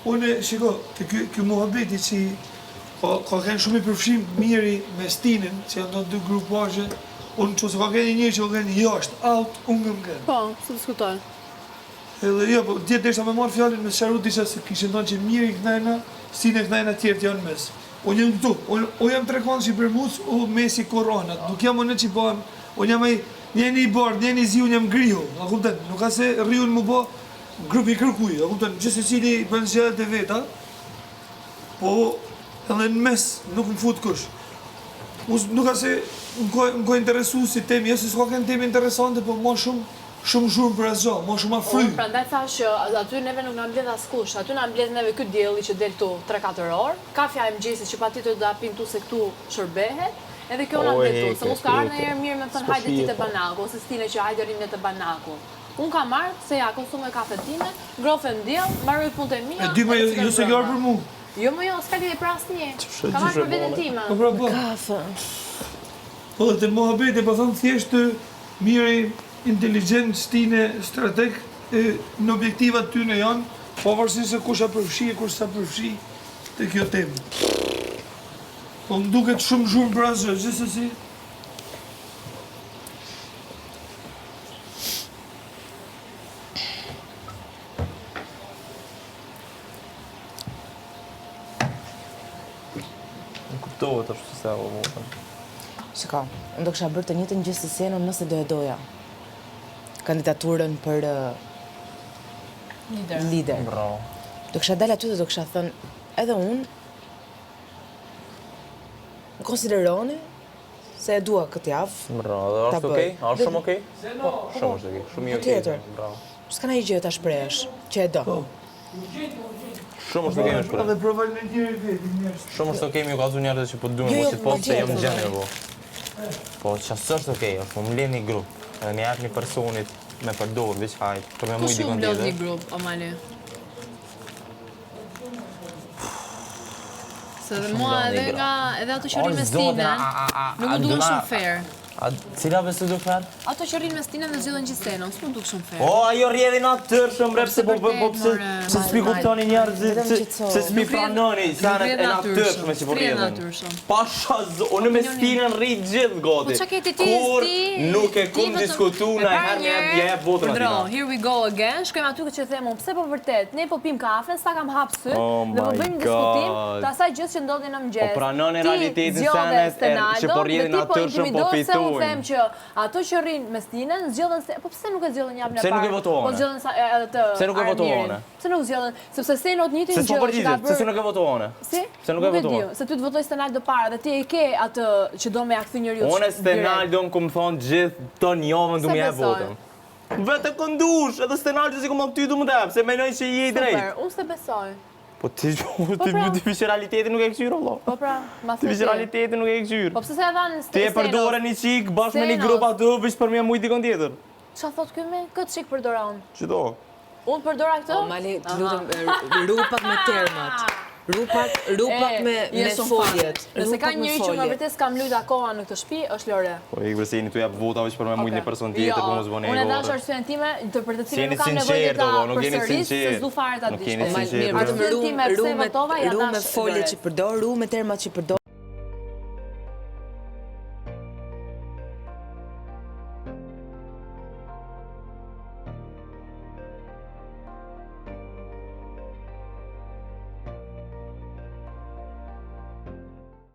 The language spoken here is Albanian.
Unë, shiko, të kjo muhabeti që ka kënë shumë i përfshim miri me Stinën, që janë të dy grupazhe, unë që se ka kënë një që ka kënë jashtë, out, unë nga më kënë. Po, së diskutoj. Edhe jo, po djetë ishta me marrë fjallin me sharu disha se kishë ndonë që miri kënajna, Stinë kënajna tjertë janë mes. Unë jam këtu, unë jam trekonë që i përmuc u mesi koronat, nuk jam unë që i banë, unë jam njeni i bardë, njeni i zi, unë jam grihu, a kupten, nuk ka se rriun më bo grupi kërkuj, a kupten, gjithë se cili bënë zgjellet e veta, po edhe në mes nuk më fut kush. Nuk ka se më ko interesu si temi, jo se s'ka kënë temi interesante, po ma shumë zhurmë për asgja, ma shumë a fry. Unë prandaj thash që aty neve nuk nga mbledh askush, aty nga mbledh neve këtë dielli që del këtu 3-4 orë, kafja e mëngjesit që patjetër do apim tu se këtu shërbehet, edhe kjo nga mbledh tu, se mos ka ardhur ndonjëherë mirë me thënë hajde ti te Banaku, ose Stinë që hajde rinë te Banaku. Unë kam marrë se ja konsumoj kafe time, grofe në diell, mbaroj punët e mia. E di me jo se kjo për mu. Jo më jo, s'ka lidhje për asnjë. Kam marrë për veten time. Po pra po. Kafe. Po dhe të muhabeti, po thonë thjesht miri, inteligent, Stinë, strateg, në objektivat ty në janë, pavarësisht se kush a përfshi e kush sa përfshi të kjo temë. Po më duket shumë zhurmë për asgjë, gjithsesi. Më kuptohet është se o motën. Shiko, unë do kisha bërë të njëjtën gjë si Seno nëse do e doja. Kandidaturën për lider. Bravo. Do kisha dalë aty dhe do kisha thënë, edhe unë më konsideroni se e dua këtë javë. Bravo, dhe është okej? A është shumë okej? Po, Shumë është okej, shumë i okej. tjetër. Bravo. S'ka ndonjë gjë ta shprehesh, që e do. Shumë është okej me shpërë. Edhe provojnë në tjerë veti, njerës. Shumë është okej me ju kazu njerëzve që po të dume, Jo, mos i po se jam patjetër. gjendje po. Po qasë është okej, është po më leni grup, edhe një jap një personit me përdor, veç hajt, që me mujt dikon Blodh një tjetër. grup, o mali. Se dhe mua edhe ato që rrinë me Stinën, nuk më duhen shumë fair. A cila besu du fair? Ato që rrinë me Stinën dhe zgjidhen gjithë Senon, s'mu duk shumë fair. O, ajo rjedhi natyrshëm, rep se po pse s'pi kuptoni njerëzit, se s'pi pranoni, sanet e natyrshme që po rjedhin. Pasha unë me Stinën rrit gjithë gati. Po qa keti ti Kur sti? nuk e kum diskutu në herë me jep votën atina. Bro, here we go again. Shkojmë aty që themu, pse po vërtet, ne po pim kafe, sa kam hap syt, Oh dhe po my bëjmë diskutim God. të asaj gjës që ndodhin në mëngjes. Po pranoni Ti realitetin zgjodhe senet Stenaldo, që po rjedhin dhe ti natyrshëm po intimidosh se unë them fitojnë. që ato që rrinë me Stinën zgjodhen se po pse nuk e zgjodhen javën e parë? Pse nuk e votuone? Po zgjodhen atë. Pse nuk e votuone? Pse nuk zgjodhen? Sepse Senot njëjtin Se gjë s'po që ka përgjigjet, se bërë. nuk e votuone. Si? Se nuk e votuone. Se ty të votoj Stenaldo para dhe ti e ke atë që do me ja kthy njeriu. Unë Stenaldo më kumë thonë gjithë të njovën du më jep besoj? votën. Vete këndush, edhe Stenaldo si kumë ty du më dep, se menoj që i e drejt. Super, unë se besoj. Po ti që realitetin nuk e këqyrë, vlo. Po pra, ma Ti thë që realitetin nuk e këqyrë. Po pse se e dhanë Ti e përdore një qik bashkë me një Senos. grup atë, vish për mja mujt dikon tjetër. Qa thot ky me? Këtë qik përdora unë. Qëto? Unë përdora këtë? O, Mali, të lutem, rupak me termat. Rupak me foljet. Nëse ka njëri që më vërtet s'kam lujt akoma në këtë shtëpi, është Lore. Po i kërse jeni tu jap vota veç për me mujt një person tjetër, po mos bëne Unë e dash vota. arsyen time, për të cilën Jeni nuk kam nevojë sinqert, ta o, nuk jeni përsëris, se sinqert. s'du fare ta Nuk dish. jeni sinqert. Mirë, Arsyen time pse votova, ja ru me dash foljet Lores. që përdor, ru me termat që përdor.